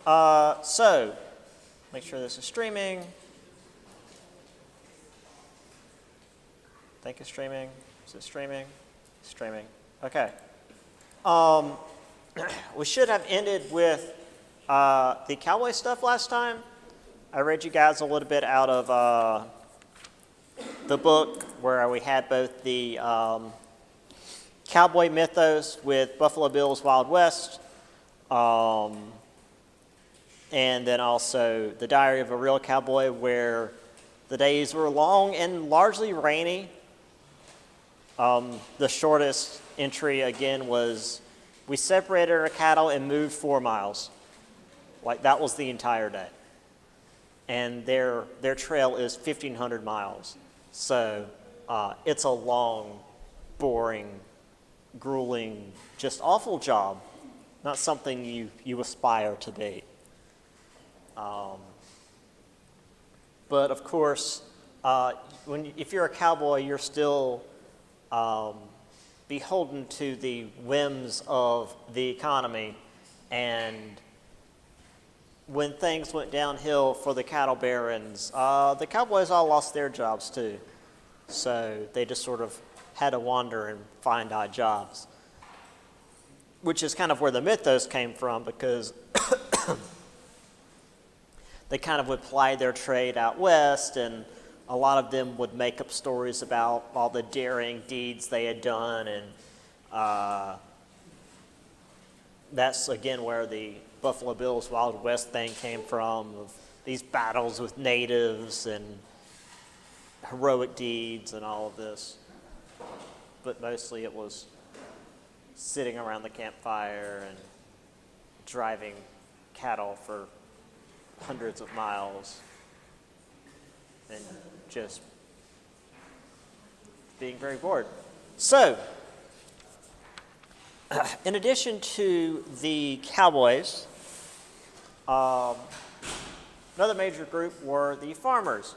So, make sure this is streaming. Think it's streaming. Is it streaming? Streaming. Okay. We should have ended with the cowboy stuff last time. I read you guys a little bit out of the book where we had both the cowboy mythos with Buffalo Bill's Wild West, and then also the Diary of a Real Cowboy, where the days were long and largely rainy. The shortest entry, again, was we separated our cattle and moved 4 miles. Like, that was the entire day. And their trail is 1,500 miles. So it's a long, boring, grueling, just awful job. Not something you aspire to be. But of course, if you're a cowboy, you're still beholden to the whims of the economy. And when things went downhill for the cattle barons, the cowboys all lost their jobs too. So they just sort of had to wander and find odd jobs, which is kind of where the mythos came from, because they kind of would ply their trade out west, and a lot of them would make up stories about all the daring deeds they had done, and that's, again, where the Buffalo Bill's Wild West thing came from, of these battles with natives and heroic deeds and all of this. But mostly it was sitting around the campfire and driving cattle for hundreds of miles and just being very bored. So, in addition to the cowboys, another major group were the farmers.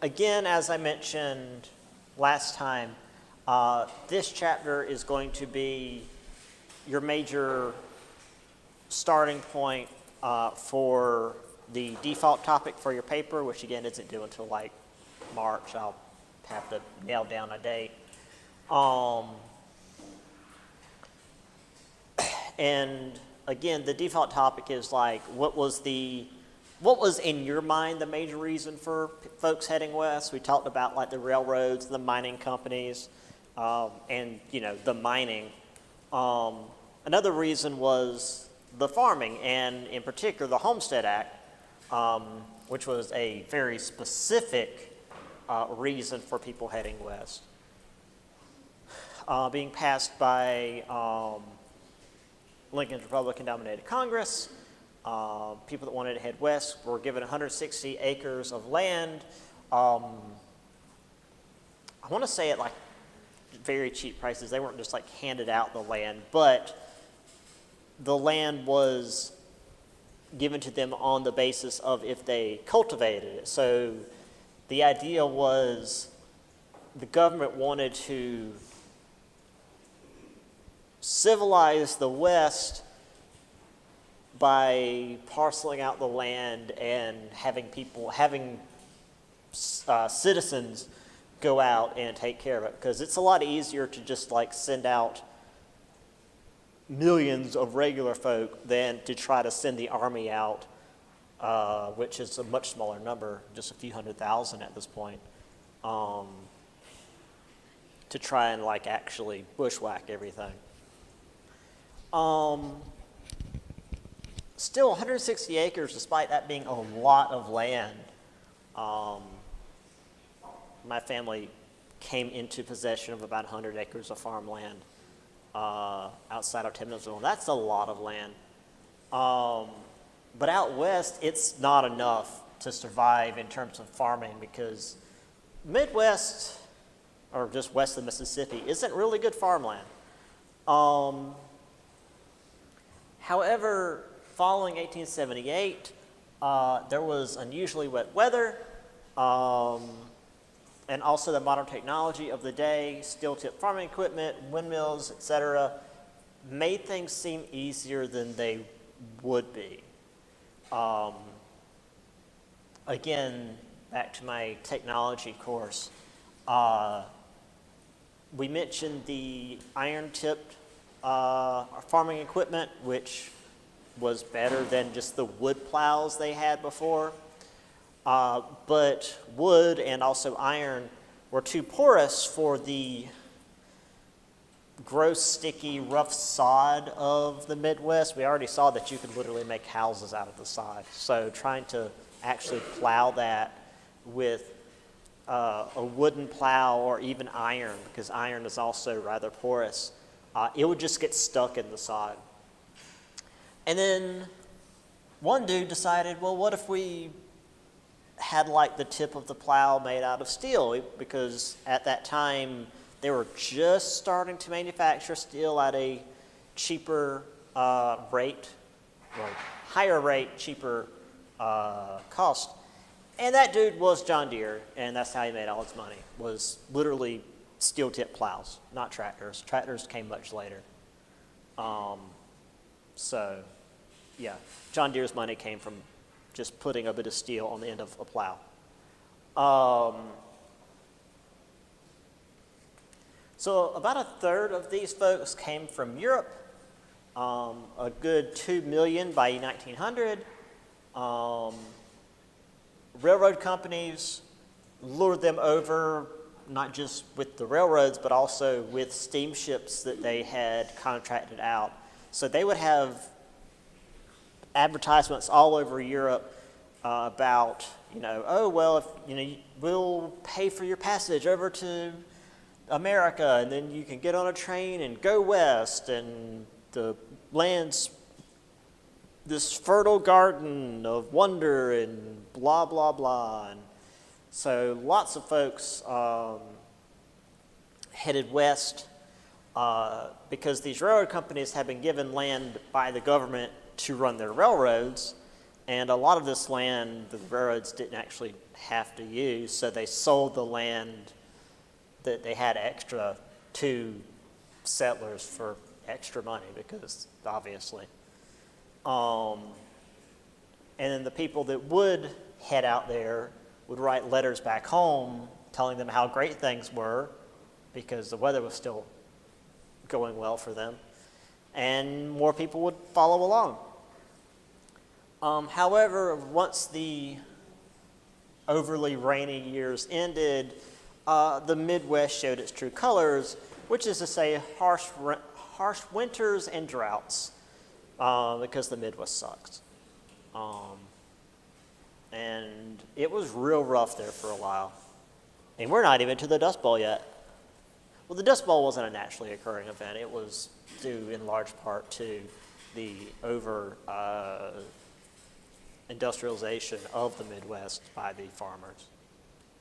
Again, as I mentioned last time, this chapter is going to be your major starting point for the default topic for your paper, which again isn't due until like March. I'll have to nail down a date. And again, the default topic is like, what was in your mind the major reason for folks heading west? We talked about like the railroads, the mining companies, and the mining. Another reason was the farming, and in particular the Homestead Act, which was a very specific reason for people heading west. Being passed by Lincoln's Republican-dominated Congress, people that wanted to head west were given 160 acres of land. I want to say at like very cheap prices. They weren't just like handed out the land, but the land was given to them on the basis of if they cultivated it. So the idea was the government wanted to civilize the West by parceling out the land and having citizens go out and take care of it, because it's a lot easier to just like send out millions of regular folk than to try to send the army out, which is a much smaller number, just a few 100,000 at this point, to try and like actually bushwhack everything. Still 160 acres, despite that being a lot of land. My family came into possession of about 100 acres of farmland outside of Timnarsville. That's a lot of land. But out west, it's not enough to survive in terms of farming, because Midwest, or just west of Mississippi, isn't really good farmland. However, following 1878, there was unusually wet weather, and also the modern technology of the day, steel-tip farming equipment, windmills, etc., made things seem easier than they would be. Again, back to my technology course, we mentioned the iron-tipped farming equipment, which was better than just the wood plows they had before. But wood and also iron were too porous for the gross, sticky, rough sod of the Midwest. We already saw that you could literally make houses out of the sod. So trying to actually plow that with a wooden plow or even iron, because iron is also rather porous, it would just get stuck in the sod. And then one dude decided, well, what if we had like the tip of the plow made out of steel? Because at that time, they were just starting to manufacture steel at a cheaper rate, or higher rate, cheaper cost. And that dude was John Deere, and that's how he made all his money, was literally steel-tip plows, not tractors. Tractors came much later. So, yeah, John Deere's money came from just putting a bit of steel on the end of a plow. So about a third of these folks came from Europe, a good 2 million by 1900. Railroad companies lured them over, not just with the railroads, but also with steamships that they had contracted out. So they would have advertisements all over Europe about, oh, well, if, we'll pay for your passage over to America, and then you can get on a train and go west, and the land's this fertile garden of wonder and blah, blah, blah. And so lots of folks headed west because these railroad companies had been given land by the government to run their railroads, and a lot of this land the railroads didn't actually have to use, so they sold the land that they had extra to settlers for extra money, because obviously. And then the people that would head out there would write letters back home telling them how great things were, because the weather was still going well for them, and more people would follow along. However, once the overly rainy years ended, the Midwest showed its true colors, which is to say harsh winters and droughts, because the Midwest sucks. And it was real rough there for a while. And we're not even to the Dust Bowl yet. Well, the Dust Bowl wasn't a naturally occurring event. It was due in large part to the industrialization of the Midwest by the farmers.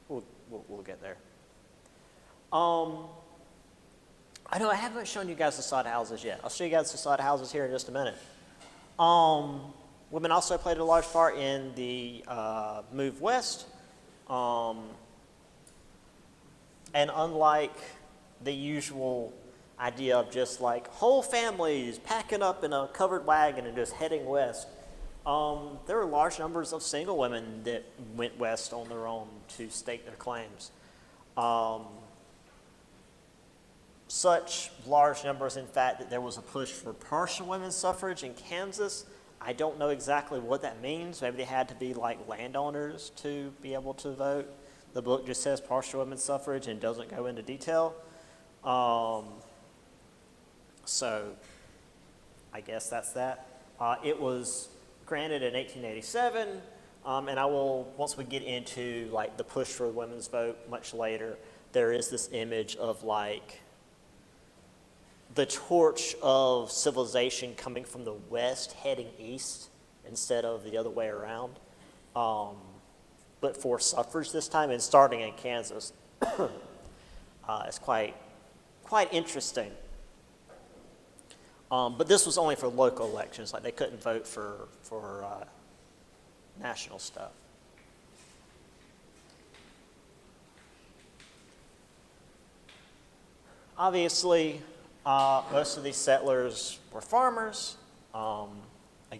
We'll get there. I know I haven't shown you guys the sod houses yet. I'll show you guys the sod houses here in just a minute. Women also played a large part in the move west. And unlike the usual idea of just like whole families packing up in a covered wagon and just heading west, there were large numbers of single women that went west on their own to stake their claims. Such large numbers, in fact, that there was a push for partial women's suffrage in Kansas. I don't know exactly what that means. Maybe they had to be like landowners to be able to vote. The book just says partial women's suffrage and doesn't go into detail. So I guess that's that. It was granted in 1887, and I will, once we get into like the push for the women's vote much later, there is this image of like the torch of civilization coming from the west heading east instead of the other way around, but for suffrage this time and starting in Kansas. It's quite interesting. But this was only for local elections, like they couldn't vote for national stuff. Obviously, most of these settlers were farmers.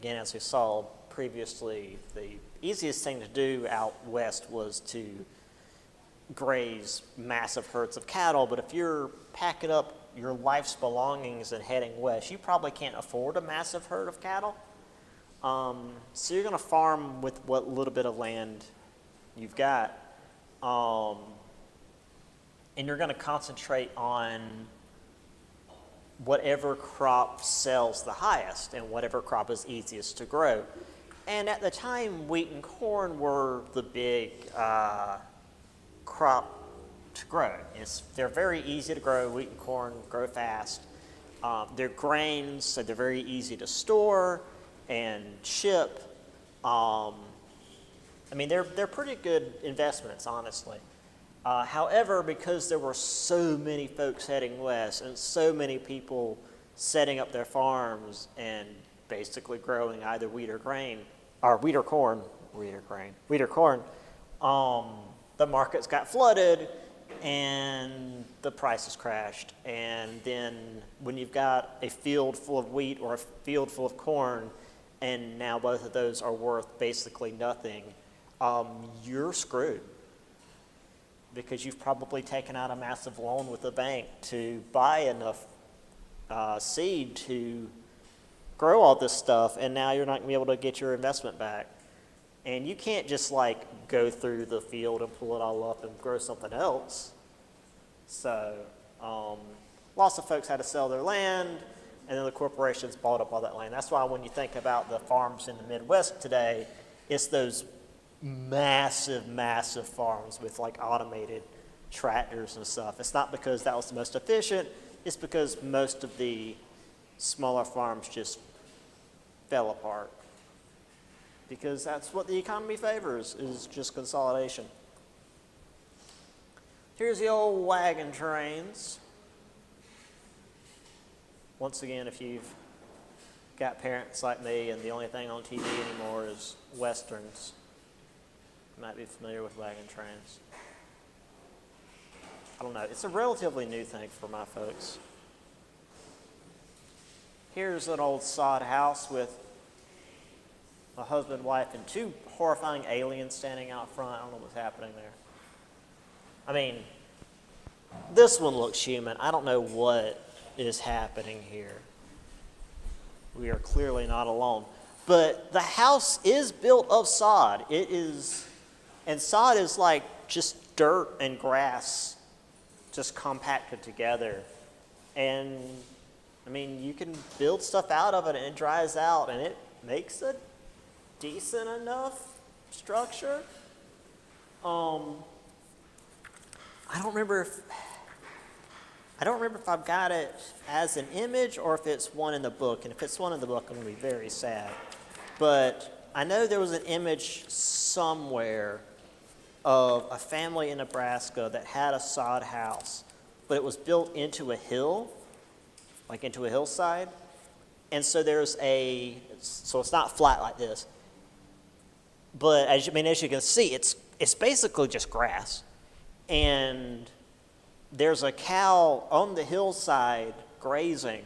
again, as we saw previously, the easiest thing to do out west was to graze massive herds of cattle, but if you're packing up your life's belongings and heading west, you probably can't afford a massive herd of cattle. So you're going to farm with what little bit of land you've got, and you're going to concentrate on whatever crop sells the highest and whatever crop is easiest to grow. And at the time, wheat and corn were the big crop to grow. They're very easy to grow. Wheat and corn grow fast. They're grains, so they're very easy to store and ship. I mean, they're pretty good investments, honestly. However, because there were so many folks heading west and so many people setting up their farms and basically growing either wheat or corn, the markets got flooded and the prices crashed. And then when you've got a field full of wheat or a field full of corn, and now both of those are worth basically nothing, you're screwed, because you've probably taken out a massive loan with the bank to buy enough seed to grow all this stuff, and now you're not going to be able to get your investment back. And you can't just like go through the field and pull it all up and grow something else. So lots of folks had to sell their land, and then the corporations bought up all that land. That's why when you think about the farms in the Midwest today, it's those massive, massive farms with like automated tractors and stuff. It's not because that was the most efficient, it's because most of the smaller farms just fell apart. Because that's what the economy favors, is just consolidation. Here's the old wagon trains. Once again, if you've got parents like me and the only thing on TV anymore is Westerns, you might be familiar with wagon trains. I don't know, it's a relatively new thing for my folks. Here's an old sod house with a husband, wife, and two horrifying aliens standing out front. I don't know what's happening there. I mean, this one looks human. I don't know what is happening here. We are clearly not alone. But the house is built of sod. And sod is like just dirt and grass just compacted together. And I mean, you can build stuff out of it and it dries out and it makes a decent enough structure. I don't remember if I've got it as an image or if it's one in the book. And if it's one in the book, I'm going to be very sad. But I know there was an image somewhere of a family in Nebraska that had a sod house, but it was built into a hill, like into a hillside. And so so it's not flat like this. But as you can see, it's basically just grass. And there's a cow on the hillside grazing,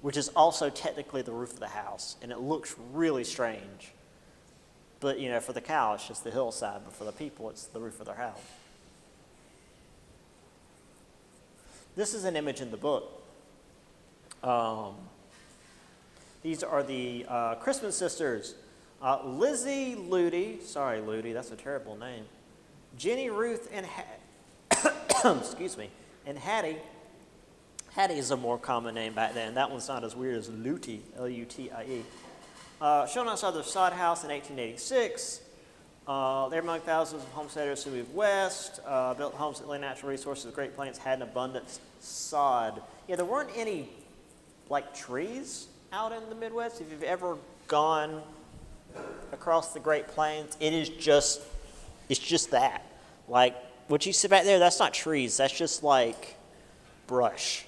which is also technically the roof of the house. And it looks really strange. But, for the cow, it's just the hillside. But for the people, it's the roof of their house. This is an image in the book. These are the Christman sisters. Lizzie Ludi, sorry Ludi, that's a terrible name. Jenny, Ruth, and excuse me, and Hattie. Hattie is a more common name back then. That one's not as weird as Lutie, L-U-T-I-E. Shown outside their sod house in 1886. They're among thousands of homesteaders who moved west, built homes that lay natural resources. The Great Plains had an abundant sod. Yeah, there weren't any like trees out in the Midwest. If you've ever gone across the Great Plains, it's just that. Like what you see back there, that's not trees. That's just like brush.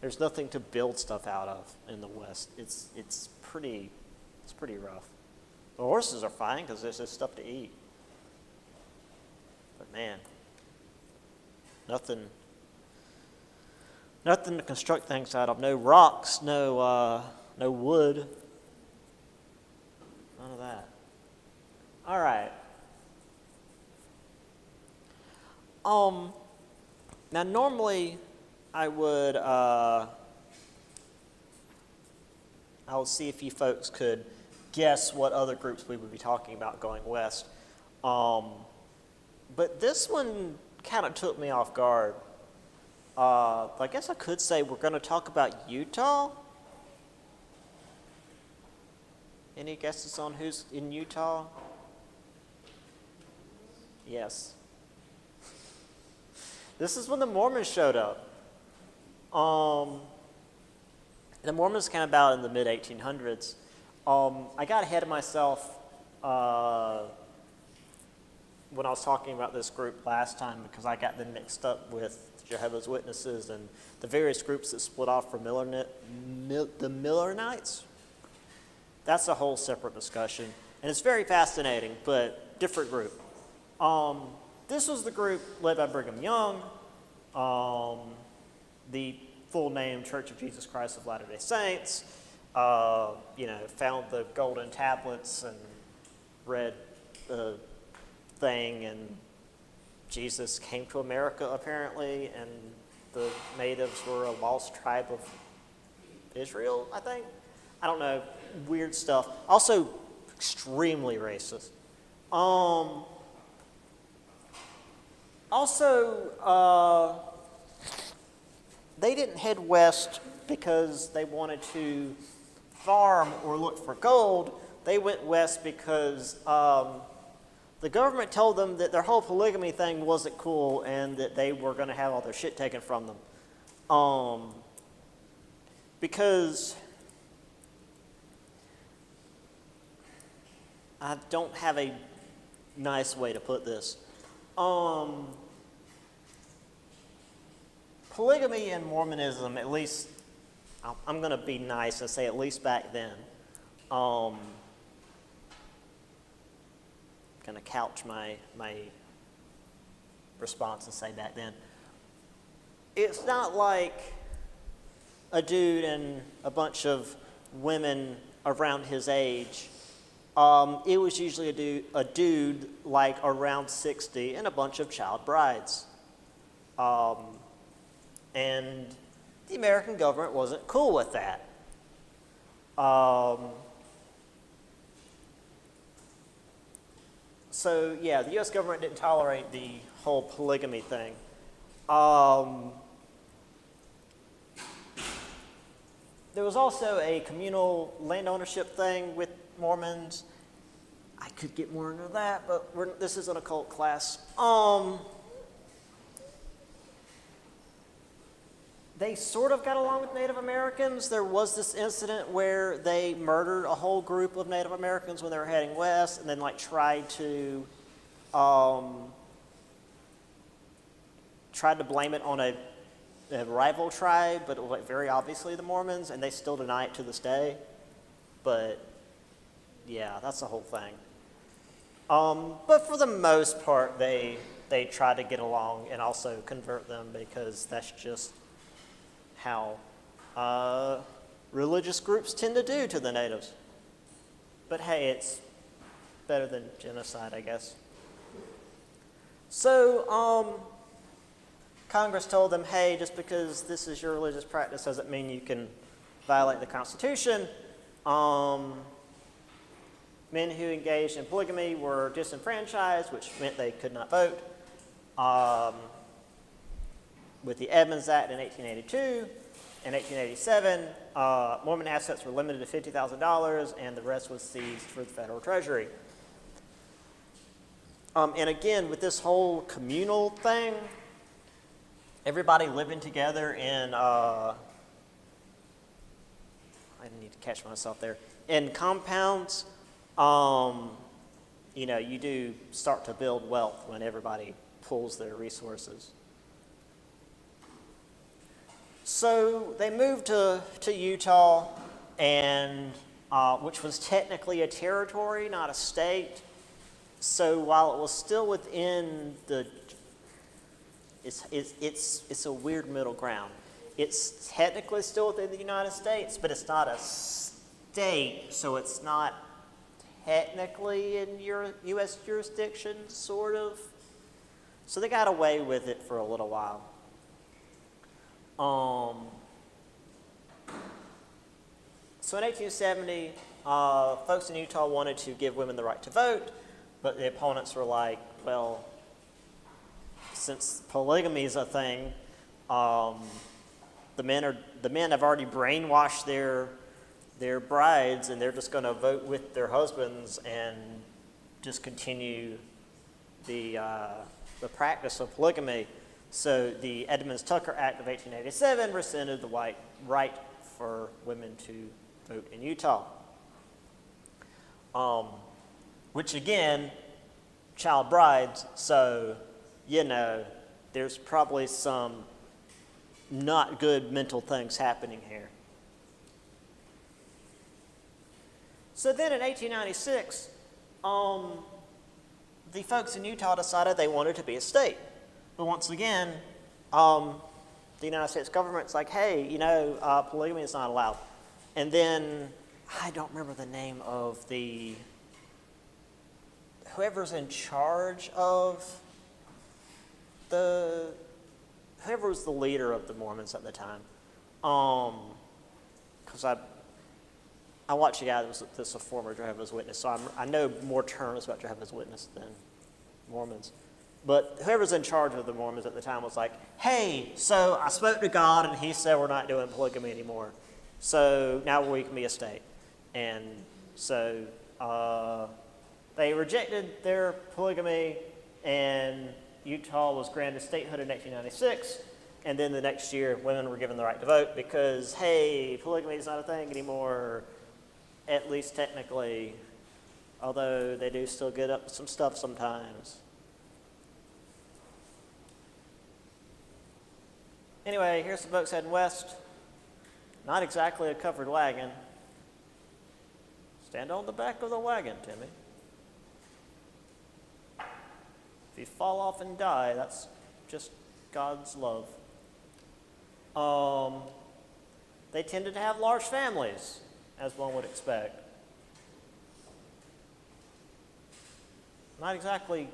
There's nothing to build stuff out of in the West. It's pretty rough. The horses are fine because there's just stuff to eat. But man, nothing to construct things out of. No rocks, no wood. All right. Now normally I would see if you folks could guess what other groups we would be talking about going west. But this one kind of took me off guard. I guess I could say we're going to talk about Utah. Any guesses on who's in Utah? Yes. This is when the Mormons showed up. The Mormons came about in the mid-1800s. I got ahead of myself when I was talking about this group last time because I got them mixed up with Jehovah's Witnesses and the various groups that split off from the Millerites. That's a whole separate discussion, and it's very fascinating, but different group. This was the group led by Brigham Young, the full name Church of Jesus Christ of Latter-day Saints, found the golden tablets and read the thing, and Jesus came to America apparently, and the natives were a lost tribe of Israel, I think. I don't know, weird stuff. Also, extremely racist. They didn't head west because they wanted to farm or look for gold. They went west because the government told them that their whole polygamy thing wasn't cool and that they were going to have all their shit taken from them. Because I don't have a nice way to put this. Polygamy in Mormonism, at least, I'm going to be nice and say at least back then, going to couch my response and say back then, it's not like a dude and a bunch of women around his age. It was usually a dude like around 60 and a bunch of child brides. And the American government wasn't cool with that. So yeah, the U.S. government didn't tolerate the whole polygamy thing. There was also a communal land ownership thing with Mormons. I could get more into that, but this is an occult class. They sort of got along with Native Americans. There was this incident where they murdered a whole group of Native Americans when they were heading west, and then tried to blame it on a rival tribe, but it was very obviously the Mormons, and they still deny it to this day. But yeah, that's the whole thing. But for the most part, they try to get along and also convert them because that's just how religious groups tend to do to the natives. But hey, it's better than genocide, I guess. So Congress told them, hey, just because this is your religious practice doesn't mean you can violate the Constitution. Men who engaged in polygamy were disenfranchised, which meant they could not vote. With the Edmunds Act in 1882 and 1887, Mormon assets were limited to $50,000, and the rest was seized for the federal treasury. And again, with this whole communal thing, everybody living together in, I need to catch myself there, in compounds, you do start to build wealth when everybody pools their resources. So they moved to Utah, and which was technically a territory, not a state. So while it was still within it's a weird middle ground. It's technically still within the United States, but it's not a state, so it's not technically in your U.S. jurisdiction, sort of. So they got away with it for a little while. So in 1870, folks in Utah wanted to give women the right to vote, but the opponents were like, well, since polygamy is a thing, the men have already brainwashed their brides, and they're just going to vote with their husbands and just continue the practice of polygamy. So the Edmunds-Tucker Act of 1887 rescinded the right for women to vote in Utah. Which again, child brides, so, there's probably some not good mental things happening here. So then in 1896, the folks in Utah decided they wanted to be a state. But once again, the United States government's like, hey, polygamy is not allowed. And then, I don't remember the name of whoever's in charge of whoever was the leader of the Mormons at the time. Because I watched a guy that's a former Jehovah's Witness, so I know more terms about Jehovah's Witness than Mormons. But whoever's in charge of the Mormons at the time was like, hey, so I spoke to God and he said we're not doing polygamy anymore. So now we can be a state. And so they rejected their polygamy, and Utah was granted statehood in 1896. And then the next year, women were given the right to vote because, hey, polygamy is not a thing anymore, at least technically, although they do still get up to some stuff sometimes. Anyway, here's some folks heading west. Not exactly a covered wagon. Stand on the back of the wagon, Timmy. If you fall off and die, that's just God's love. They tended to have large families, as one would expect. Not exactly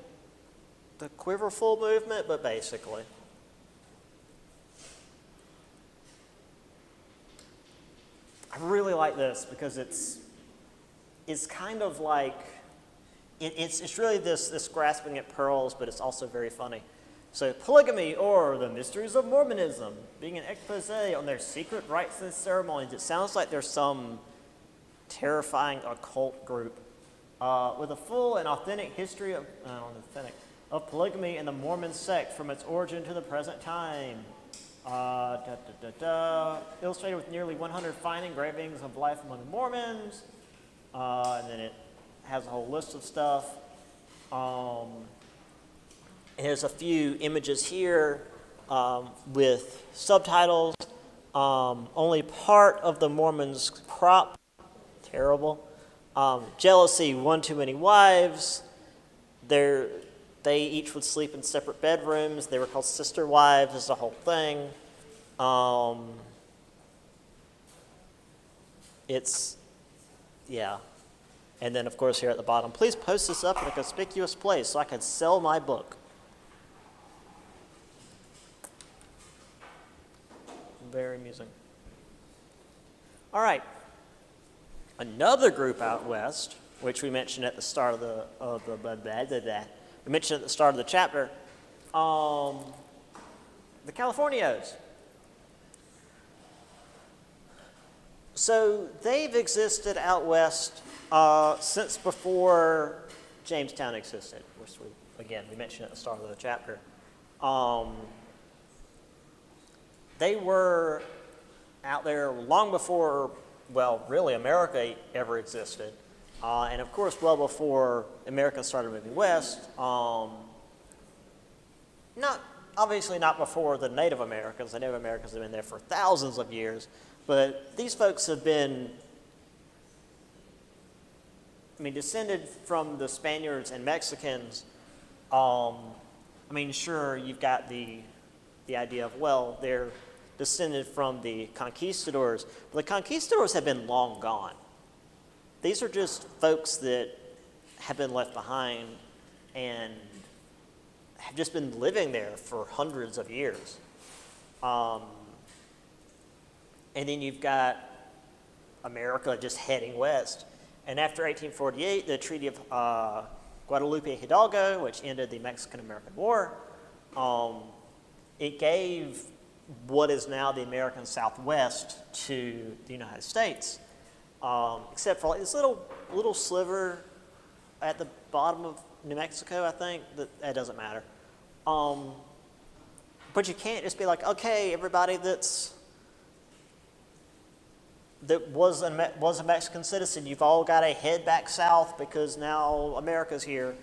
the quiverful movement, but basically. I really like this because it's kind of like, it's really this grasping at pearls, but it's also very funny. So polygamy, or the mysteries of Mormonism, being an expose on their secret rites and ceremonies. It sounds like there's some terrifying occult group with a full and authentic history of polygamy and the Mormon sect from its origin to the present time. Illustrated with nearly 100 fine engravings of life among the Mormons. And then it has a whole list of stuff. There's a few images here with subtitles. Only part of the Mormons' crop. Terrible. Jealousy, one too many wives. They each would sleep in separate bedrooms. They were called sister wives. It's a whole thing. Yeah. And then, of course, here at the bottom, please post this up in a conspicuous place so I can sell my book. Very amusing. All right. Another group out west, which we mentioned at the start of the we mentioned at the start of the chapter, the Californios. So they've existed out west since before Jamestown existed, which we mentioned at the start of the chapter. They were out there long before, really America ever existed. And of course, well before Americans started moving west. Obviously not before the Native Americans. The Native Americans have been there for thousands of years. But these folks have been, descended from the Spaniards and Mexicans. Sure, you've got the idea of, they're descended from the conquistadors. But the conquistadors have been long gone. these are just folks that have been left behind and have just been living there for hundreds of years. And then you've got America just heading west. And after 1848, the Treaty of Guadalupe Hidalgo, which ended the Mexican-American War, it gave what is now the American Southwest to the United States, except for like this little sliver at the bottom of New Mexico, I think. That doesn't matter. But you can't just be like, okay, everybody that was a Mexican citizen, you've all got to head back south because now America's here.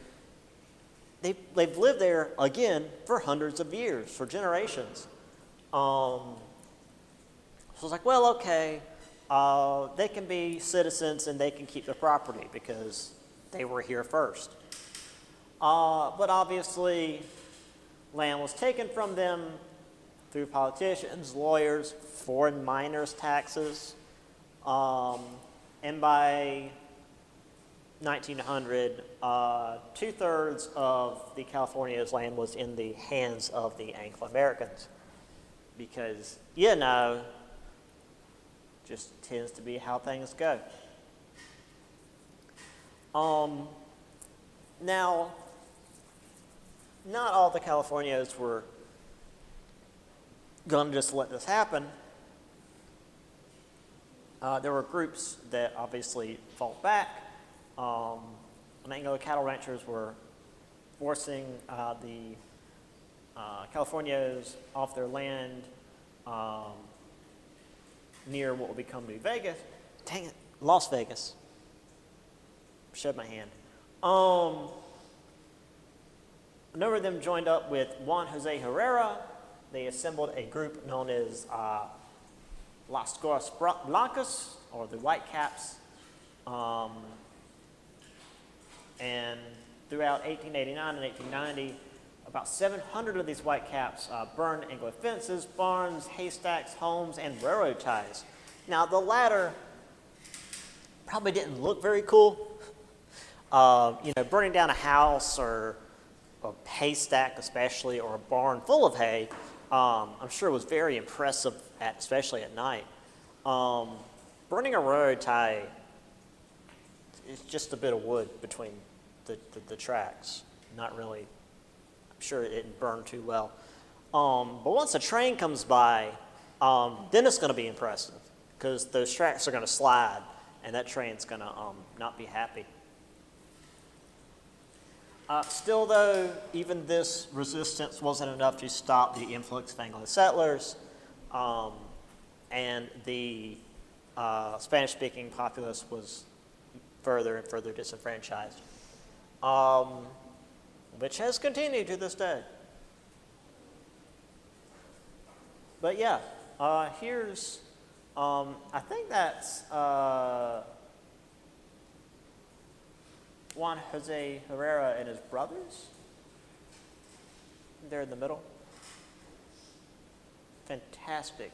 They've lived there, again, for hundreds of years, for generations. So it's like, well, okay, they can be citizens and they can keep their property because they were here first. But obviously, land was taken from them through politicians, lawyers, foreign miners' taxes, and by 1900, 2/3 of the California's land was in the hands of the Anglo-Americans because, just tends to be how things go. Now, not all the Californios were going to just let this happen. There were groups that obviously fought back. Anglo cattle ranchers were forcing the Californios off their land near what will become New Vegas. Dang it, Las Vegas. Showed my hand. A number of them joined up with Juan Jose Herrera. They assembled a group known as Las Gorras Blancas, or the Whitecaps. And throughout 1889 and 1890, about 700 of these Whitecaps burned Anglo fences, barns, haystacks, homes, and railroad ties. Now, the latter probably didn't look very cool. Burning down a house or a haystack especially, or a barn full of hay, I'm sure was very impressive, especially at night. Burning a railroad tie is just a bit of wood between the tracks. Not really, I'm sure it didn't burn too well. But once a train comes by, then it's going to be impressive because those tracks are going to slide and that train's going to not be happy. Still, though, even this resistance wasn't enough to stop the influx of Anglo settlers, and the Spanish-speaking populace was further and further disenfranchised, which has continued to this day. But yeah, here's, I think that's Juan Jose Herrera and his brothers. They're in the middle. Fantastic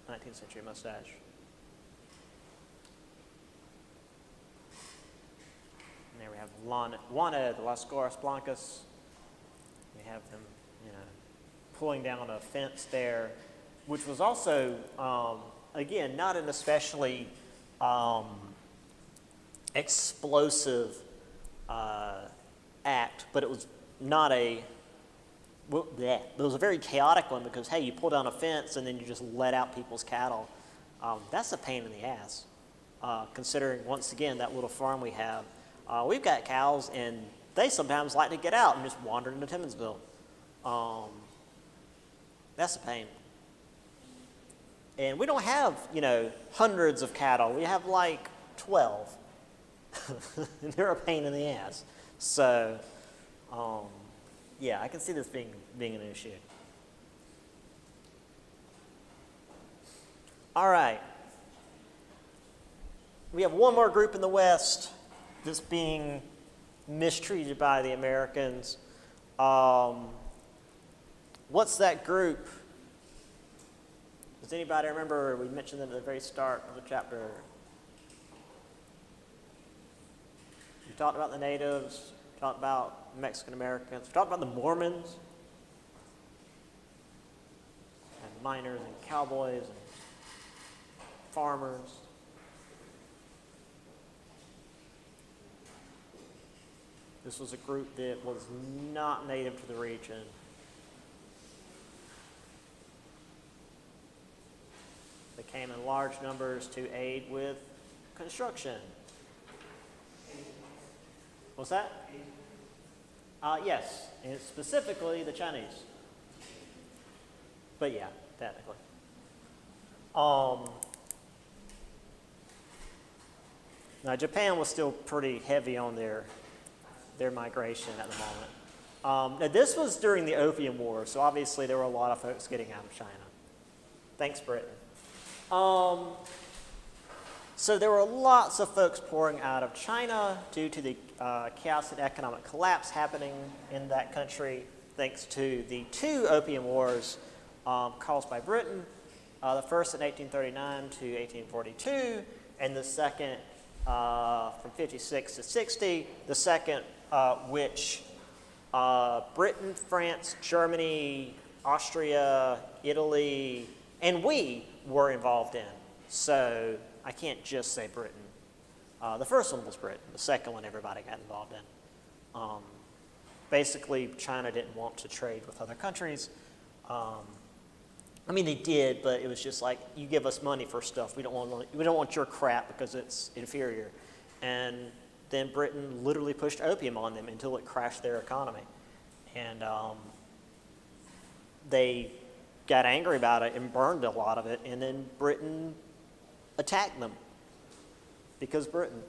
19th century mustache. And there we have Juana de Las Gorras Blancas. We have them, pulling down a fence there, which was also, again, not an especially explosive act, but it was not it was a very chaotic one because, hey, you pull down a fence and then you just let out people's cattle. That's a pain in the ass, considering, once again, that little farm we have. We've got cows, and they sometimes like to get out and just wander into Timmonsville. That's a pain. And we don't have, hundreds of cattle. We have like 12. They're a pain in the ass. So, yeah, I can see this being an issue. All right. We have one more group in the West that's being mistreated by the Americans. What's that group? Does anybody remember? We mentioned them at the very start of the chapter. talked about the natives, we talked about Mexican Americans, we talked about the Mormons, and miners and cowboys and farmers. This was a group that was not native to the region. They came in large numbers to aid with construction. What's that? Yes, and specifically the Chinese. But yeah, technically. Now Japan was still pretty heavy on their migration at the moment. Now this was during the Opium War, so obviously there were a lot of folks getting out of China. Thanks, Britain. So there were lots of folks pouring out of China due to the chaos and economic collapse happening in that country, thanks to the two Opium Wars caused by Britain, the first in 1839 to 1842, and the second from 56 to 60, the second which Britain, France, Germany, Austria, Italy, and we were involved in. So I can't just say Britain. The first one was Britain. The second one everybody got involved in. Basically, China didn't want to trade with other countries. I mean, they did, but it was just like, you give us money for stuff. We don't want your crap because it's inferior. And then Britain literally pushed opium on them until it crashed their economy. And they got angry about it and burned a lot of it, and then Britain attacked them because Britain.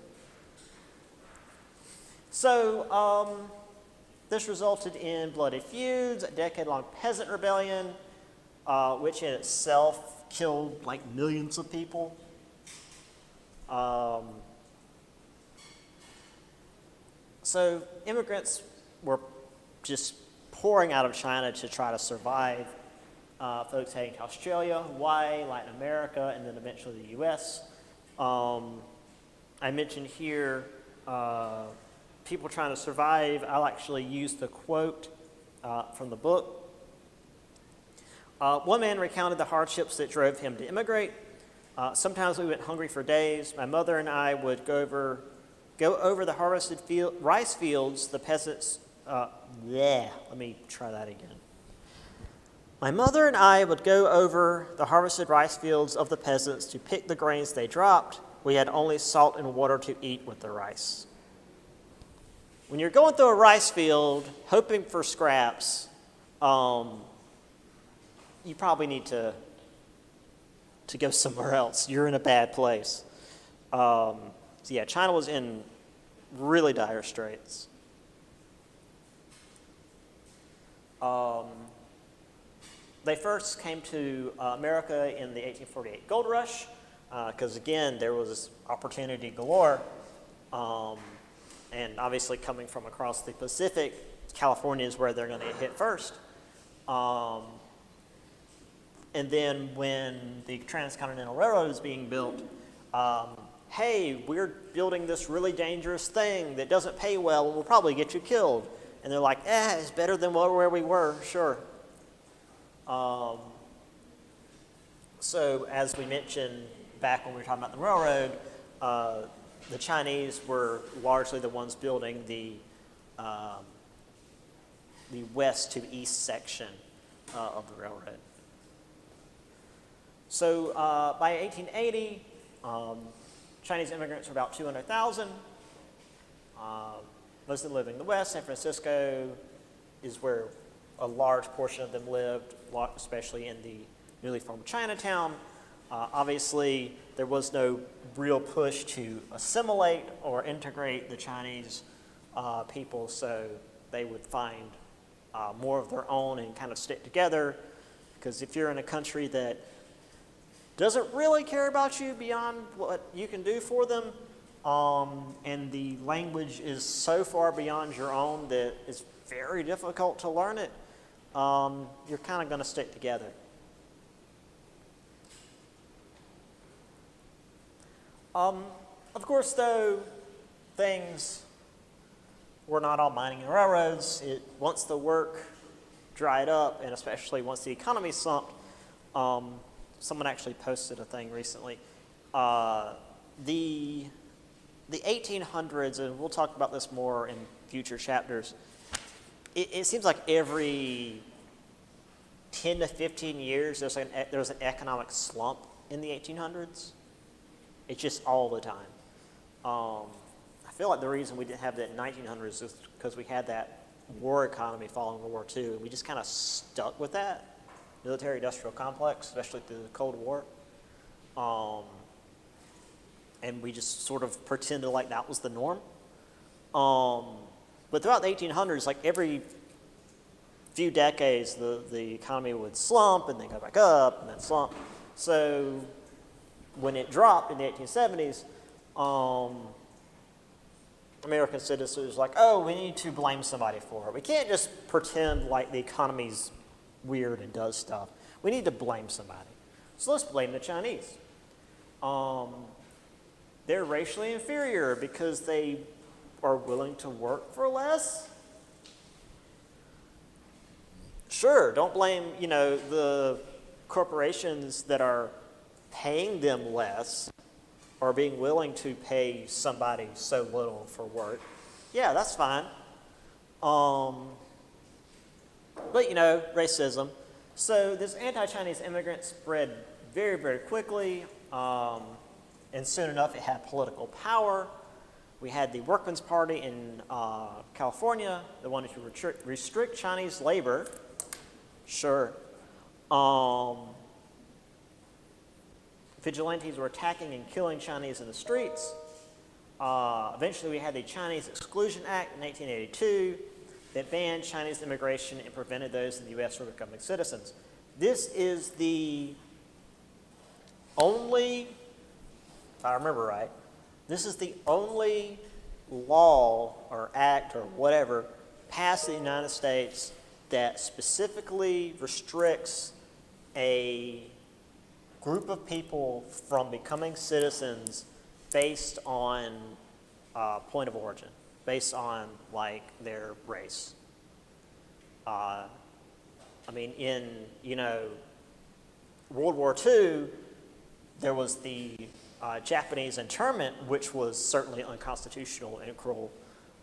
So this resulted in bloody feuds, a decade-long peasant rebellion, which in itself killed like millions of people. So immigrants were just pouring out of China to try to survive. Folks heading to Australia, Hawaii, Latin America, and then eventually the U.S. I mentioned here people trying to survive. I'll actually use the quote from the book. One man recounted the hardships that drove him to immigrate. Sometimes we went hungry for days. My mother and I would go over the harvested rice fields the peasants. Let me try that again. My mother and I would go over the harvested rice fields of the peasants to pick the grains they dropped. We had only salt and water to eat with the rice. When you're going through a rice field hoping for scraps, you probably need to go somewhere else. You're in a bad place. So yeah, China was in really dire straits. They first came to America in the 1848 gold rush, because again, there was opportunity galore. And obviously coming from across the Pacific, California is where they're going to get hit first. And then when the Transcontinental Railroad was being built, hey, we're building this really dangerous thing that doesn't pay well and will probably get you killed. And they're like, it's better than where we were, sure. So as we mentioned back when we were talking about the railroad, the Chinese were largely the ones building the west to east section of the railroad. So by 1880, Chinese immigrants were about 200,000. Most of them living in the west. San Francisco is where a large portion of them lived, especially in the newly formed Chinatown. Obviously, there was no real push to assimilate or integrate the Chinese people, so they would find more of their own and kind of stick together. Because if you're in a country that doesn't really care about you beyond what you can do for them, and the language is so far beyond your own that it's very difficult to learn it, you're kind of going to stick together. Of course, though, things were not all mining and railroads. Once the work dried up, and especially once the economy sunk, someone actually posted a thing recently. The 1800s, and we'll talk about this more in future chapters, it seems like every 10 to 15 years there was an economic slump in the 1800s. It's just all the time. I feel like the reason we didn't have that in the 1900s is because we had that war economy following World War II, and we just kind of stuck with that military-industrial complex, especially through the Cold War. And we just sort of pretended like that was the norm. But throughout the 1800s, like every few decades, the economy would slump and then go back up and then slump. So when it dropped in the 1870s, American citizens were like, oh, we need to blame somebody for it. We can't just pretend like the economy's weird and does stuff. We need to blame somebody. So let's blame the Chinese. They're racially inferior because they are willing to work for less. Sure, don't blame, the corporations that are paying them less or being willing to pay somebody so little for work. Yeah, that's fine. But, racism. So this anti-Chinese immigrant spread very, very quickly. And soon enough, it had political power. We had the Workmen's Party in California that wanted to restrict Chinese labor. Sure. Vigilantes were attacking and killing Chinese in the streets. Eventually, we had the Chinese Exclusion Act in 1882 that banned Chinese immigration and prevented those in the U.S. from becoming citizens. This is the only, if I remember right, this is the only law or act or whatever passed in the United States that specifically restricts a group of people from becoming citizens based on point of origin, based on their race. In World War II, there was the Japanese internment, which was certainly unconstitutional and cruel,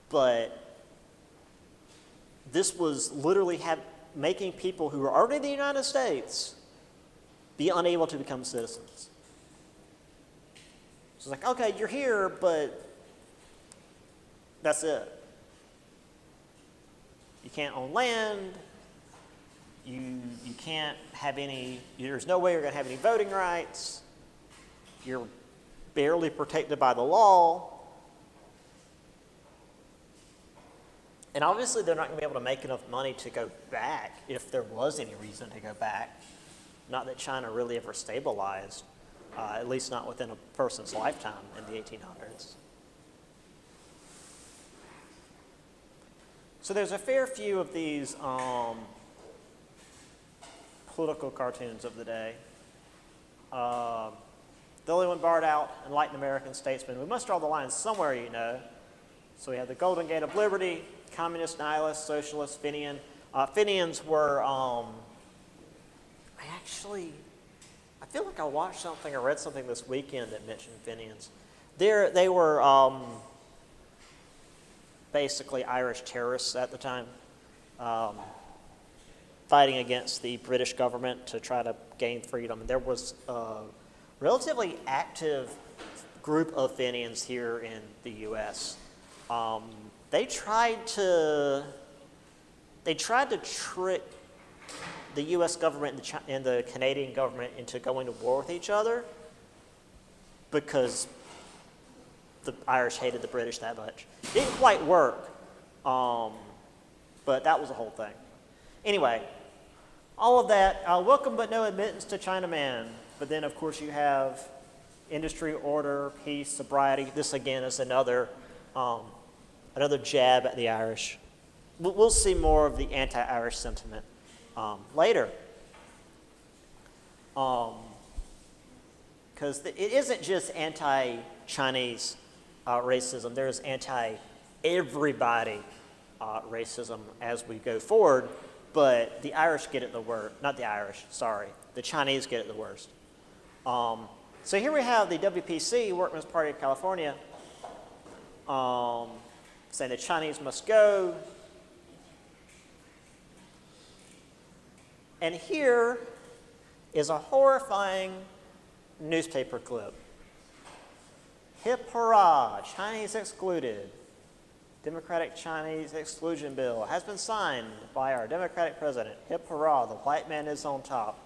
but this was literally making people who were already in the United States be unable to become citizens. So it's like, okay, you're here, but that's it. You can't own land. You can't have any, there's no way you're going to have any voting rights. You're barely protected by the law. And obviously they're not going to be able to make enough money to go back if there was any reason to go back. Not that China really ever stabilized, at least not within a person's lifetime in the 1800s. So there's a fair few of these political cartoons of the day. The only one barred out, Enlightened American Statesman. We must draw the line somewhere, So we have the Golden Gate of Liberty, Communist, Nihilist, Socialist, Fenian. Fenians were, I feel like I watched something or read something this weekend that mentioned Fenians. They were basically Irish terrorists at the time, fighting against the British government to try to gain freedom. There was a relatively active group of Fenians here in the U.S. They tried to trick the U.S. government and the Canadian government into going to war with each other because the Irish hated the British that much. It didn't quite work, but that was the whole thing. Anyway, all of that, welcome but no admittance to Chinaman. But then, of course, you have industry, order, peace, sobriety. This, again, is another jab at the Irish. We'll see more of the anti-Irish sentiment later. Because it isn't just anti-Chinese racism. There's anti-Asian everybody racism as we go forward, but the Irish get it the worst. Not the Irish, sorry. The Chinese get it the worst. So here we have the WPC, Workmen's Party of California, saying the Chinese must go. And here is a horrifying newspaper clip. Hip hurrah, Chinese excluded. Democratic Chinese exclusion bill has been signed by our Democratic president. Hip hurrah, the white man is on top.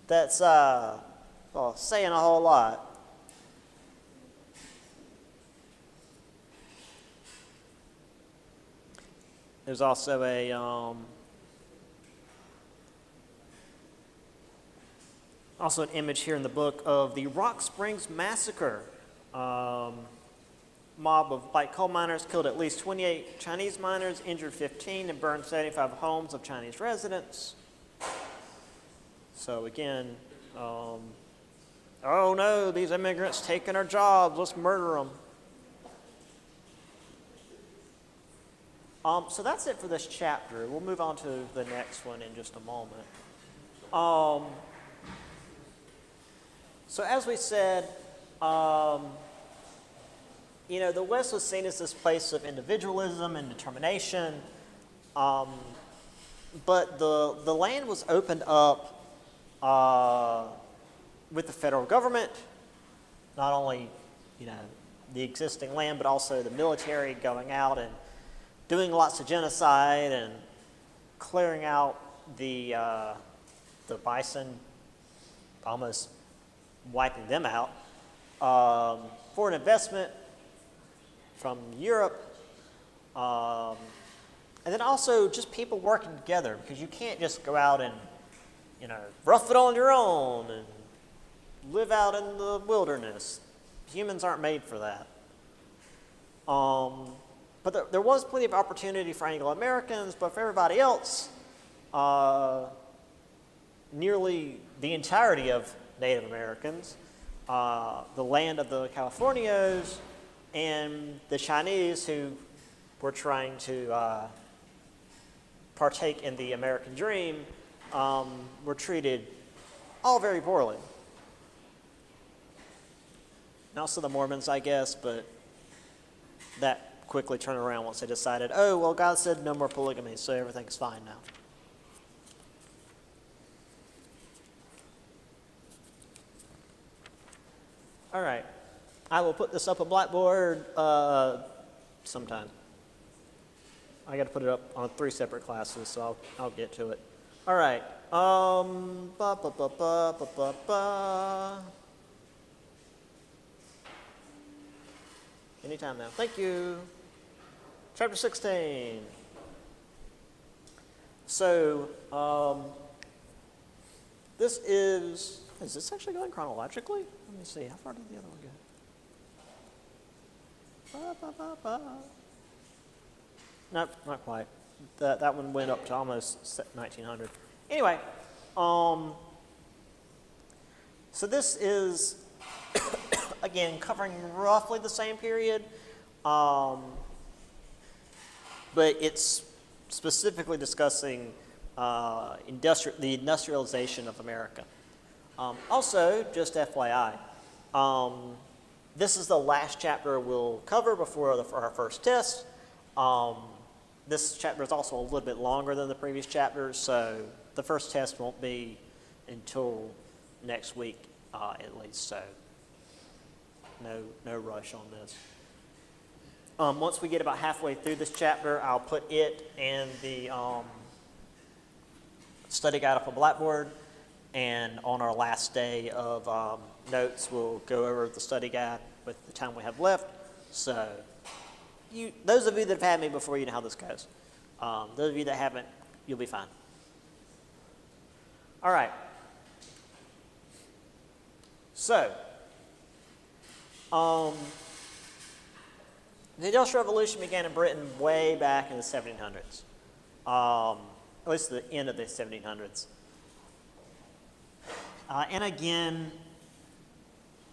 That's well, saying a whole lot. There's also an image here in the book of the Rock Springs Massacre. Mob of white coal miners killed at least 28 Chinese miners, injured 15, and burned 75 homes of Chinese residents. So again, oh no, these immigrants taking our jobs, let's murder them. So that's it for this chapter. We'll move on to the next one in just a moment. So as we said, you know, the West was seen as this place of individualism and determination, but the land was opened up with the federal government, not only, you know, the existing land, but also the military going out and doing lots of genocide and clearing out the bison, almost wiping them out, foreign investment from Europe, and then also just people working together, because you can't just go out and, you know, rough it on your own and live out in the wilderness. Humans aren't made for that. But there was plenty of opportunity for Anglo-Americans, but for everybody else, nearly the entirety of Native Americans, the land of the Californios, and the Chinese who were trying to partake in the American dream, were treated all very poorly. And also the Mormons, I guess, but that quickly turned around once they decided, oh, well, God said no more polygamy, so everything's fine now. All right. I will put this up on Blackboard sometime. I got to put it up on 3 separate classes, so I'll get to it. All right. Anytime now. Thank you. Chapter 16. So, this is this actually going chronologically? Let me see. How far did the other one go? Nope, not quite. That one went up to almost 1900. Anyway, so this is, again, covering roughly the same period, but it's specifically discussing the industrialization of America. Also, just FYI, this is the last chapter we'll cover before our first test. This chapter is also a little bit longer than the previous chapters, so the first test won't be until next week at least, so no rush on this. Once we get about halfway through this chapter, I'll put it and the study guide up on Blackboard, and on our last day of notes, we'll go over the study guide with the time we have left. So those of you that have had me before, you know how this goes. Those of you that haven't, you'll be fine. All right. So, the Industrial Revolution began in Britain way back in the 1700s, at least the end of the 1700s. And again,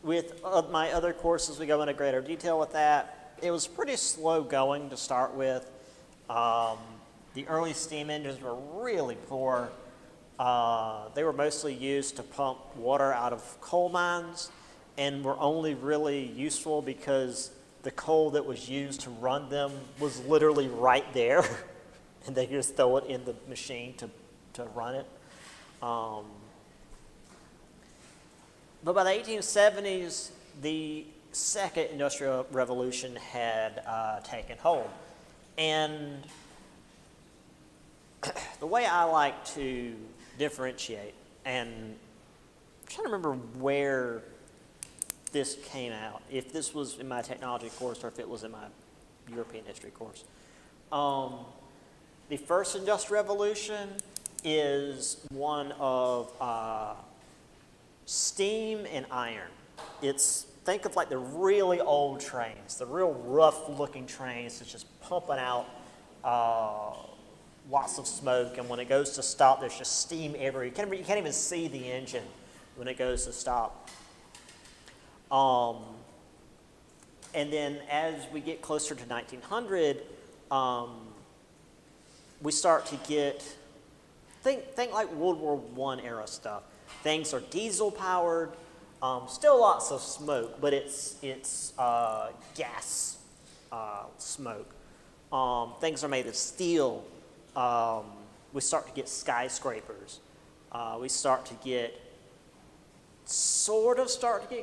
with my other courses, we go into greater detail with that. It was pretty slow going to start with. The early steam engines were really poor. They were mostly used to pump water out of coal mines and were only really useful because the coal that was used to run them was literally right there. And they just throw it in the machine to run it. But by the 1870s, the second industrial revolution had taken hold. And the way I like to differentiate, and I'm trying to remember where this came out, if this was in my technology course or if it was in my European history course. The first industrial revolution is one of steam and iron. Think of like the really old trains, the real rough-looking trains that's just pumping out lots of smoke, and when it goes to stop, there's just steam everywhere. You can't even see the engine when it goes to stop. And then as we get closer to 1900, we start to get, think like World War I era stuff. Things are diesel powered, still lots of smoke, but it's gas smoke. Things are made of steel. We start to get skyscrapers. We start to get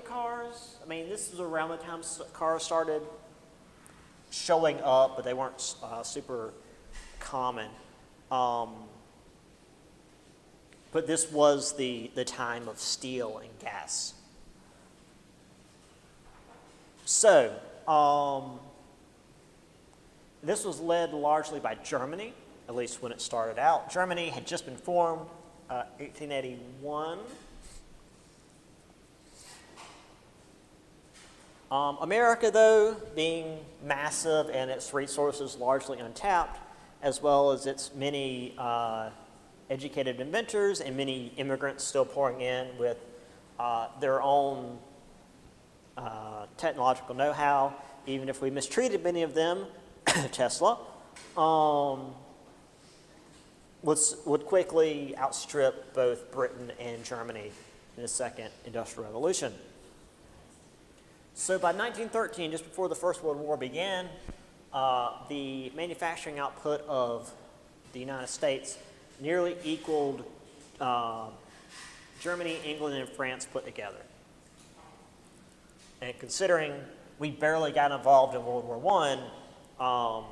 cars. I mean, this is around the time cars started showing up, but they weren't super common. But this was the time of steel and gas. So, this was led largely by Germany, at least when it started out. Germany had just been formed, 1881. America, though, being massive and its resources largely untapped, as well as its many educated inventors and many immigrants still pouring in with their own technological know-how, even if we mistreated many of them, Tesla, would quickly outstrip both Britain and Germany in the Second Industrial Revolution. So by 1913, just before the First World War began, the manufacturing output of the United States nearly equaled Germany, England, and France put together. And considering we barely got involved in World War I,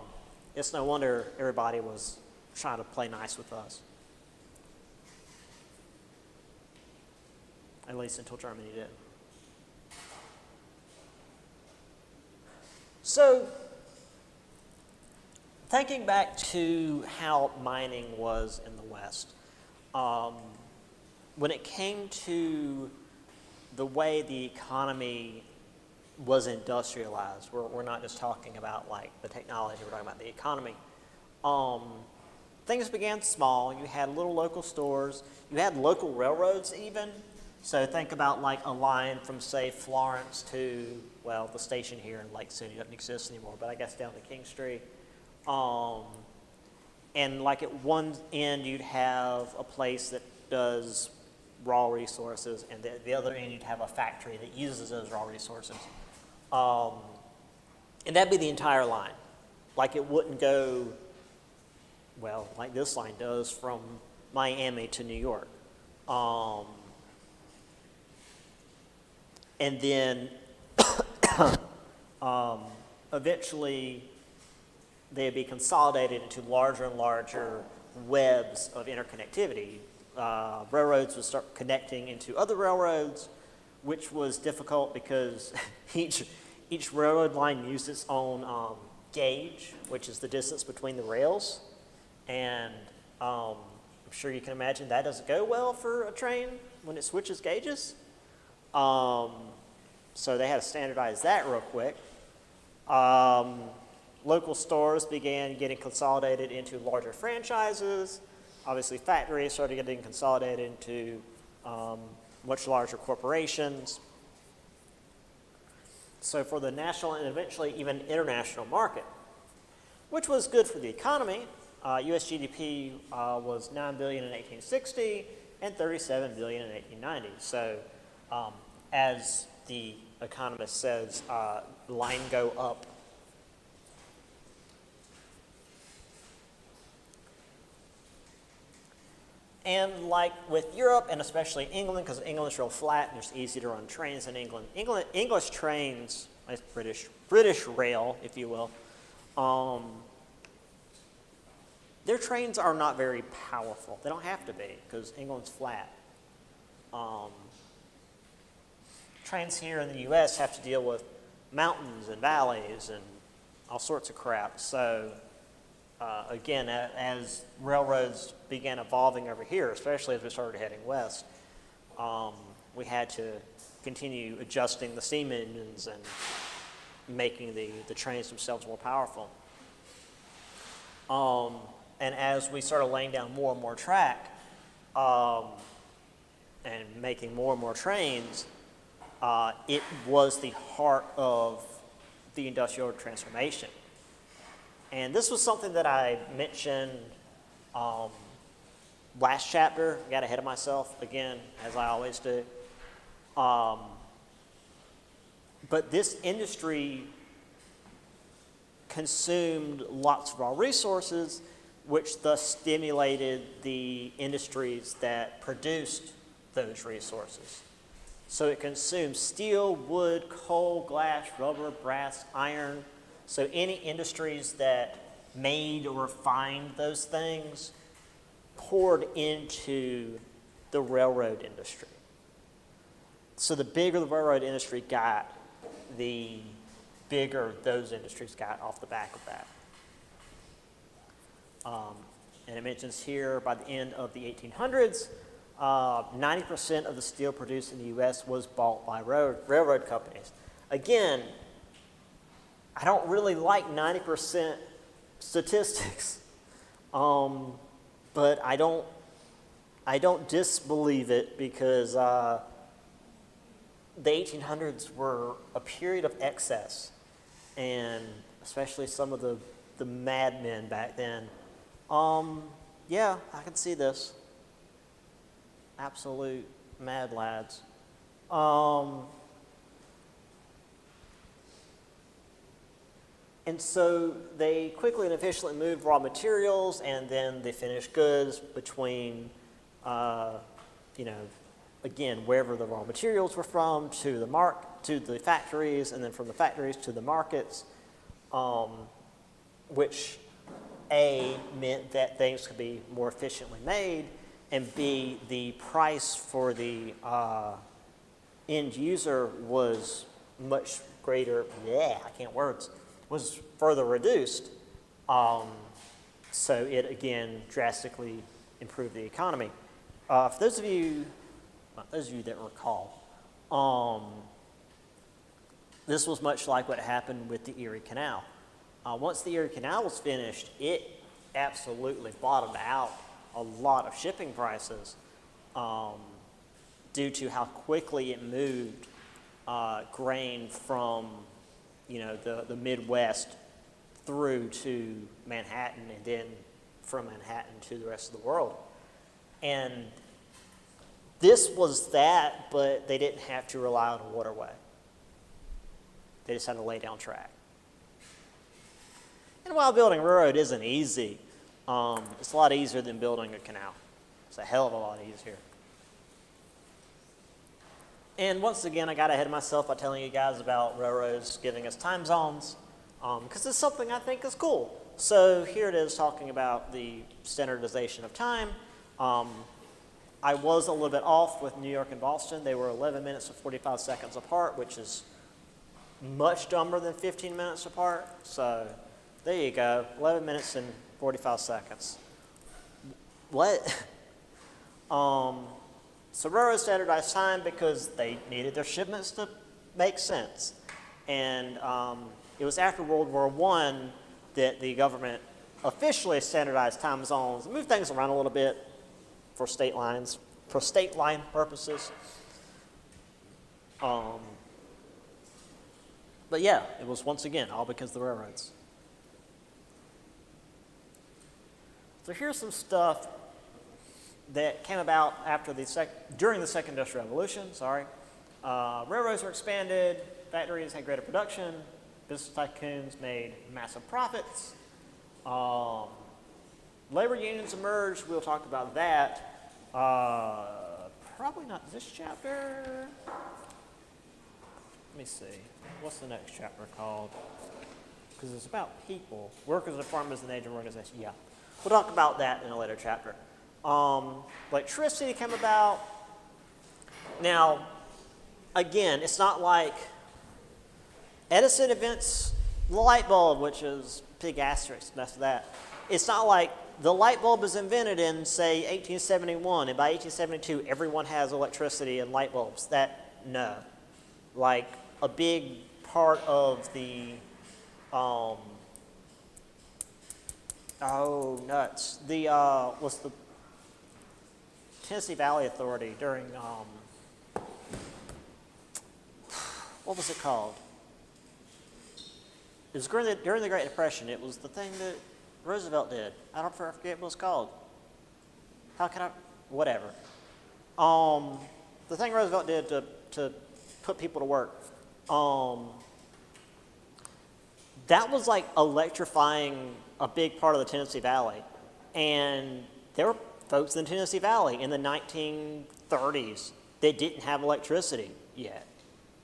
it's no wonder everybody was trying to play nice with us. At least until Germany did. So, thinking back to how mining was in the West, when it came to the way the economy was industrialized, we're not just talking about like the technology, we're talking about the economy. Things began small. You had little local stores. You had local railroads even. So think about like a line from, say, Florence to, well, the station here in Lake City doesn't exist anymore, but I guess down to King Street. And like at one end you'd have a place that does raw resources, and at the other end you'd have a factory that uses those raw resources. And that'd be the entire line. Like it wouldn't go, well, like this line does from Miami to New York. And then eventually they'd be consolidated into larger and larger webs of interconnectivity. Railroads would start connecting into other railroads, which was difficult because each railroad line used its own gauge, which is the distance between the rails. And I'm sure you can imagine that doesn't go well for a train when it switches gauges. So they had to standardize that real quick. Local stores began getting consolidated into larger franchises. Obviously, factories started getting consolidated into much larger corporations. So for the national and eventually even international market, which was good for the economy. U.S. GDP was $9 billion in 1860 and $37 billion in 1890. So as the economist says, line go up. And like with Europe, and especially England, because England is real flat and it's easy to run trains in England. English trains, like British rail, if you will, their trains are not very powerful. They don't have to be, because England's flat. Trains here in the U.S. have to deal with mountains and valleys and all sorts of crap. So again, as railroads began evolving over here, especially as we started heading west, we had to continue adjusting the steam engines and making the trains themselves more powerful. And as we started laying down more and more track and making more and more trains, it was the heart of the industrial transformation. And this was something that I mentioned last chapter. I got ahead of myself again, as I always do. But this industry consumed lots of raw resources, which thus stimulated the industries that produced those resources. So it consumed steel, wood, coal, glass, rubber, brass, iron. So any industries that made or refined those things poured into the railroad industry. So the bigger the railroad industry got, the bigger those industries got off the back of that. And it mentions here, by the end of the 1800s, 90% of the steel produced in the U.S. was bought by railroad companies. Again, I don't really like 90% statistics, but I don't disbelieve it, because the 1800s were a period of excess, and especially some of the madmen back then. Yeah, I can see this. Absolute mad lads. And so they quickly and efficiently moved raw materials and then the finished goods between, again, wherever the raw materials were from to the factories, and then from the factories to the markets, which A, meant that things could be more efficiently made, and B, the price for the end user was much greater. Was further reduced. So it again drastically improved the economy. For those of you that recall, this was much like what happened with the Erie Canal. Once the Erie Canal was finished, it absolutely bottomed out a lot of shipping prices due to how quickly it moved grain from the Midwest through to Manhattan, and then from Manhattan to the rest of the world. And this was that, but they didn't have to rely on a waterway. They just had to lay down track. And while building a railroad isn't easy, it's a lot easier than building a canal. It's a hell of a lot easier. And once again, I got ahead of myself by telling you guys about railroads giving us time zones, because it's something I think is cool. So here it is talking about the standardization of time. I was a little bit off with New York and Boston. They were 11 minutes and 45 seconds apart, which is much dumber than 15 minutes apart. So there you go, 11 minutes and 45 seconds. What? So railroads standardized time because they needed their shipments to make sense. And it was after World War I that the government officially standardized time zones and moved things around a little bit for state line purposes. But yeah, it was once again all because of the railroads. So here's some stuff that came about after during the Second Industrial Revolution. Railroads were expanded, factories had greater production, business tycoons made massive profits. Labor unions emerged. We'll talk about that. Probably not this chapter. Let me see. What's the next chapter called? Because it's about people. Workers and farmers and agent organization. Yeah. We'll talk about that in a later chapter. Electricity came about. Now, again, it's not like Edison invents the light bulb, which is big asterisk, that's that. It's not like the light bulb is invented in, say, 1871, and by 1872, everyone has electricity and light bulbs. No. Like, a big part of the, was the Tennessee Valley Authority during, what was it called? It was during the Great Depression. It was the thing that Roosevelt did. I forget what it's called. Whatever. The thing Roosevelt did to put people to work. That was like electrifying a big part of the Tennessee Valley. And there were folks in the Tennessee Valley in the 1930s that didn't have electricity yet.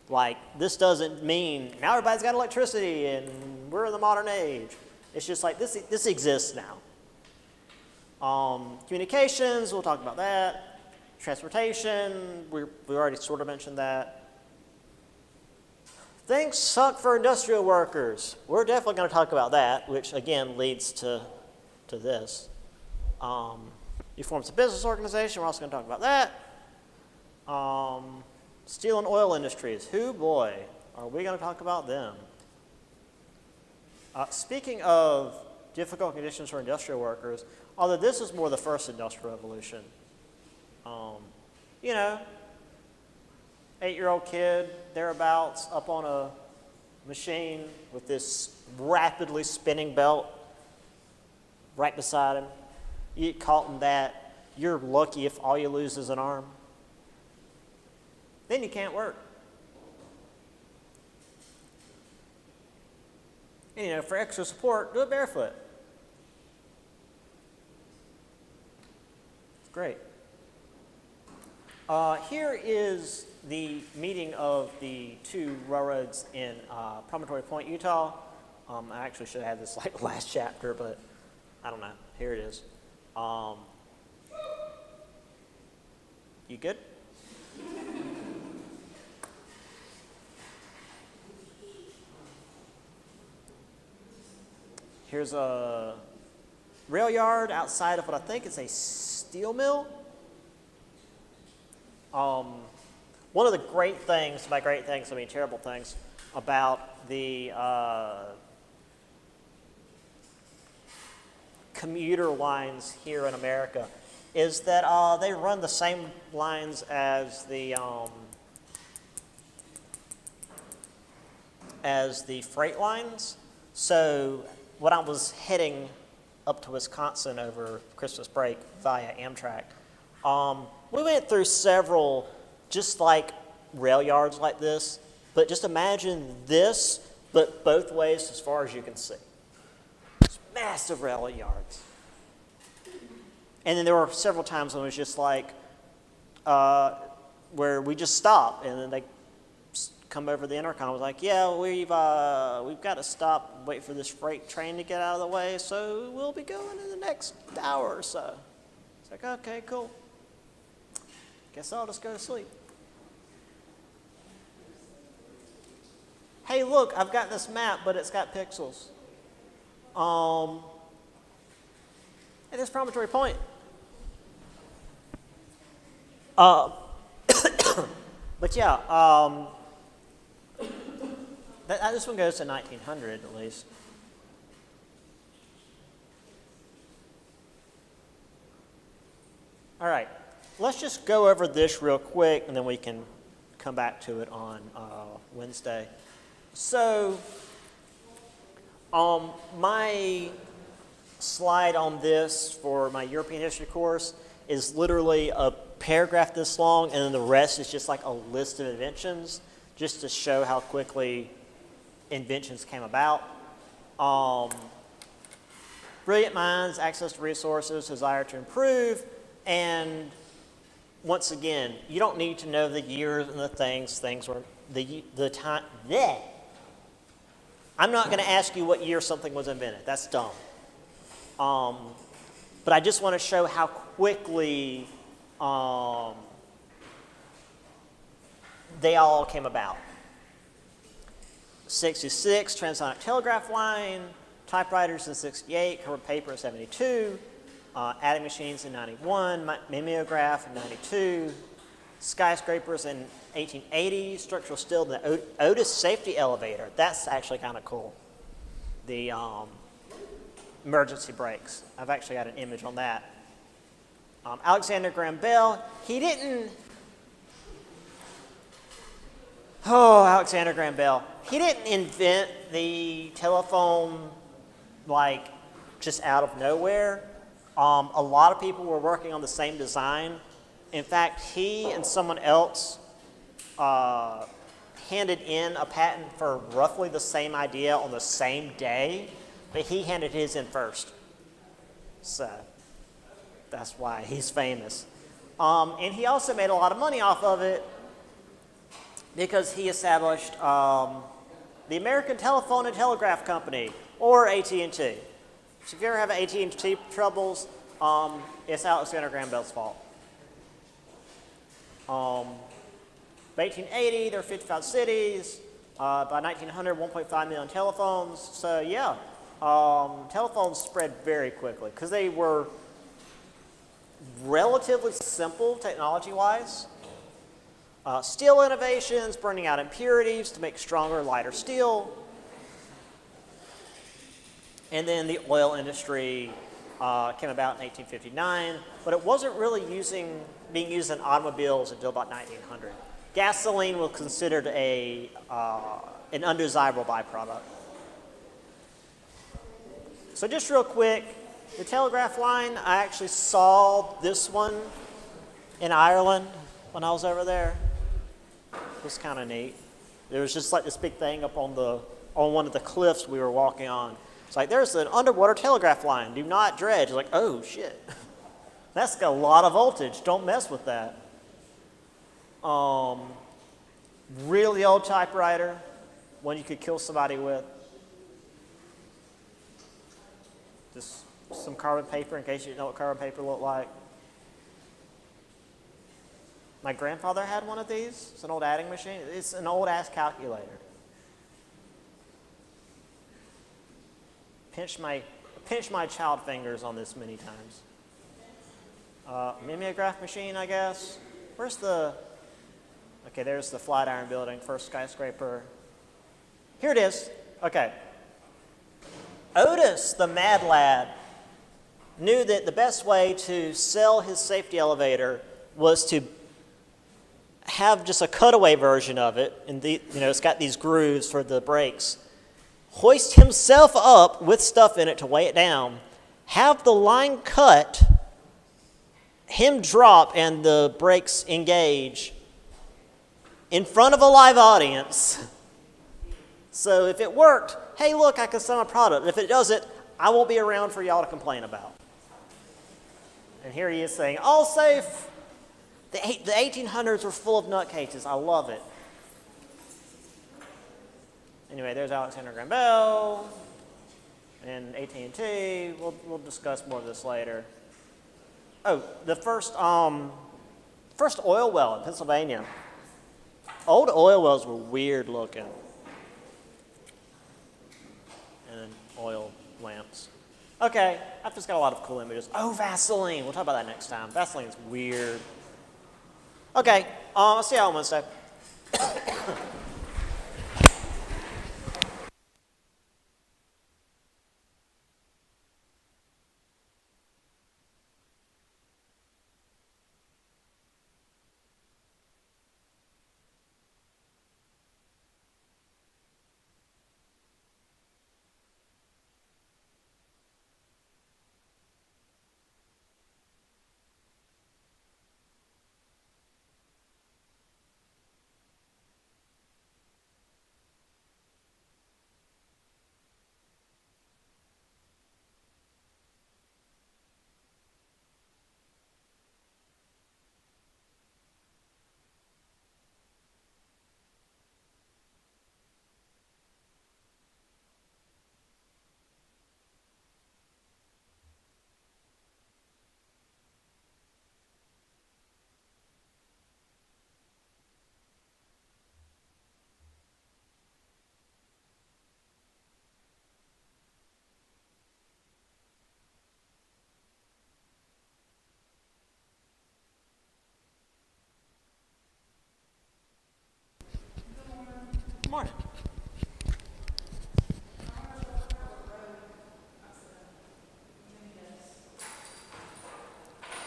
Like, this doesn't mean now everybody's got electricity and we're in the modern age. It's just like this exists now. Communications, we'll talk about that. Transportation, we already sort of mentioned that. Things suck for industrial workers. We're definitely going to talk about that, which again leads to this. New forms of business organization, we're also going to talk about that. Steel and oil industries, boy, are we going to talk about them. Speaking of difficult conditions for industrial workers, although this is more the first industrial revolution, 8-year-old kid, thereabouts, up on a machine with this rapidly spinning belt right beside him. You get caught in that, you're lucky if all you lose is an arm. Then you can't work. And for extra support, do it barefoot. It's great. Here is the meeting of the two railroads in Promontory Point, Utah. I actually should have had this like last chapter, but I don't know. Here it is. You good? Here's a rail yard outside of what I think is a steel mill. One of the great things, by great things I mean terrible things, about the commuter lines here in America is that they run the same lines as the freight lines. So when I was heading up to Wisconsin over Christmas break via Amtrak, we went through several just like rail yards like this, but just imagine this, but both ways as far as you can see. It's massive rail yards. And then there were several times when it was just like, where we just stopped, and then they come over the intercom. I was like, yeah, we've got to stop and wait for this freight train to get out of the way, so we'll be going in the next hour or so. It's like, okay, cool. Guess I'll just go to sleep. Hey, look, I've got this map, but it's got pixels. And it's Promontory Point. But yeah, this one goes to 1900 at least. All right, let's just go over this real quick, and then we can come back to it on Wednesday. So, my slide on this for my European history course is literally a paragraph this long, and then the rest is just like a list of inventions, just to show how quickly inventions came about. Brilliant minds, access to resources, desire to improve, and once again, you don't need to know the years and the things were, the time, bleh. I'm not going to ask you what year something was invented. That's dumb. But I just want to show how quickly they all came about. 66, transonic telegraph line, typewriters in 68, covered paper in 72, adding machines in 91, mimeograph in 92, skyscrapers in 1880, structural steel in the Otis safety elevator. That's actually kind of cool. The emergency brakes. I've actually got an image on that. Alexander Graham Bell, he didn't, Alexander Graham Bell, he didn't invent the telephone like just out of nowhere. A lot of people were working on the same design. In fact, he and someone else handed in a patent for roughly the same idea on the same day, but he handed his in first. So that's why he's famous. And he also made a lot of money off of it because he established the American Telephone and Telegraph Company, or AT&T. So if you ever have AT&T troubles, it's Alexander Graham Bell's fault. By 1880, there were 55 cities. By 1900, 1.5 million telephones. So yeah, telephones spread very quickly because they were relatively simple technology-wise. Steel innovations, burning out impurities to make stronger, lighter steel. And then the oil industry came about in 1859, but it wasn't really being used in automobiles until about 1900. Gasoline was considered an undesirable byproduct. So just real quick, the telegraph line, I actually saw this one in Ireland when I was over there. It was kind of neat. There was just like this big thing up on one of the cliffs we were walking on. It's like, there's an underwater telegraph line. Do not dredge. It's like, oh, shit. That's got a lot of voltage. Don't mess with that. Really old typewriter, one you could kill somebody with. Just some carbon paper in case you didn't know what carbon paper looked like. My grandfather had one of these. It's an old adding machine. It's an old-ass calculator. Pinched my child fingers on this many times. Mimeograph machine, I guess. Where's the... Okay, there's the Flatiron Building, first skyscraper. Here it is. Okay. Otis, the mad lad, knew that the best way to sell his safety elevator was to have just a cutaway version of it, and it's got these grooves for the brakes. Hoist himself up with stuff in it to weigh it down, have the line cut, him drop, and the brakes engage in front of a live audience. So if it worked, hey, look, I can sell my product. If it doesn't, I won't be around for y'all to complain about. And here he is saying, all safe. The 1800s were full of nutcases. I love it. Anyway, there's Alexander Graham Bell and AT&T. We'll discuss more of this later. Oh, the first oil well in Pennsylvania. Old oil wells were weird looking. And then oil lamps. Okay, I've just got a lot of cool images. Oh, Vaseline. We'll talk about that next time. Vaseline's weird. Okay, I'll see y'all on Wednesday.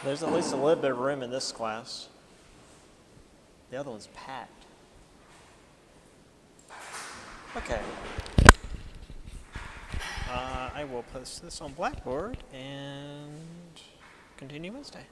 There's at least a little bit of room in this class. The other one's packed. Okay. I will post this on Blackboard and continue Wednesday.